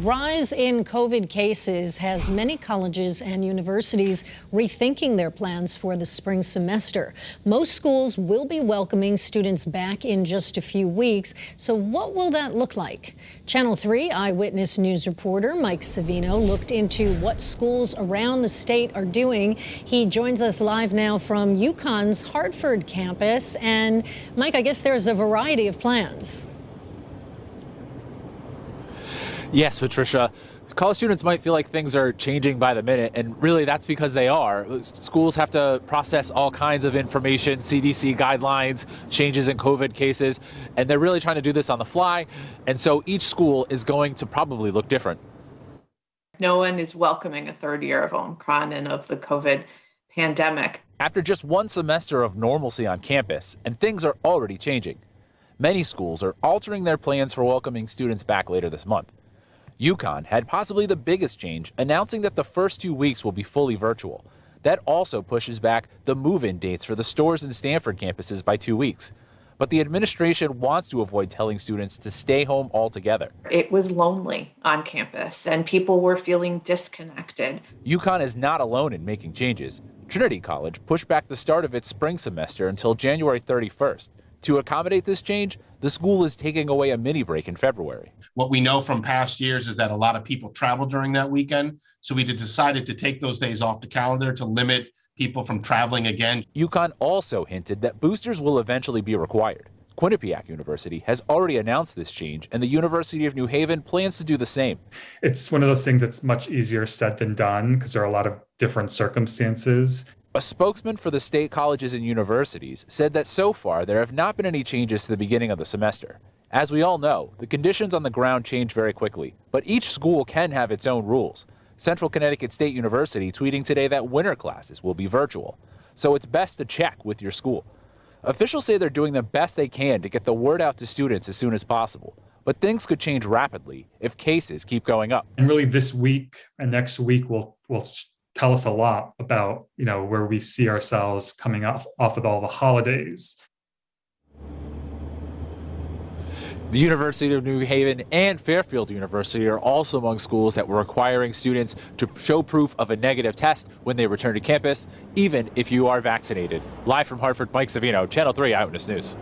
Rise in COVID cases has many colleges and universities rethinking their plans for the spring semester. Most schools will be welcoming students back in just a few weeks. So what will that look like? Channel 3 Eyewitness News reporter Mike Savino looked into what schools around the state are doing. He joins us live now from UConn's Hartford campus. And Mike, I guess there's a variety of plans. Yes, Patricia. College students might feel like things are changing by the minute, and really that's because they are. Schools have to process all kinds of information, CDC guidelines, changes in COVID cases, and they're really trying to do this on the fly. And so each school is going to probably look different. No one is welcoming a third year of Omicron and of the COVID pandemic. After just one semester of normalcy on campus, and things are already changing. Many schools are altering their plans for welcoming students back later this month. UConn had possibly the biggest change, announcing that the first 2 weeks will be fully virtual. That also pushes back the move-in dates for the Storrs and Stanford campuses by 2 weeks. But the administration wants to avoid telling students to stay home altogether. It was lonely on campus and people were feeling disconnected. UConn is not alone in making changes. Trinity College pushed back the start of its spring semester until January 31st. To accommodate this change, the school is taking away a mini break in February. What we know from past years is that a lot of people travel during that weekend. So we decided to take those days off the calendar to limit people from traveling again. UConn also hinted that boosters will eventually be required. Quinnipiac University has already announced this change, and the University of New Haven plans to do the same. It's one of those things that's much easier said than done because there are a lot of different circumstances. A spokesman for the state colleges and universities said that so far there have not been any changes to the beginning of the semester. As we all know, the conditions on the ground change very quickly, but each school can have its own rules. Central Connecticut State University tweeting today that winter classes will be virtual, so it's best to check with your school. Officials say they're doing the best they can to get the word out to students as soon as possible, but things could change rapidly if cases keep going up. And really this week and next week will tell us a lot about, where we see ourselves coming off of all the holidays. The University of New Haven and Fairfield University are also among schools that were requiring students to show proof of a negative test when they return to campus, even if you are vaccinated. Live from Hartford, Mike Savino, Channel 3 Eyewitness News.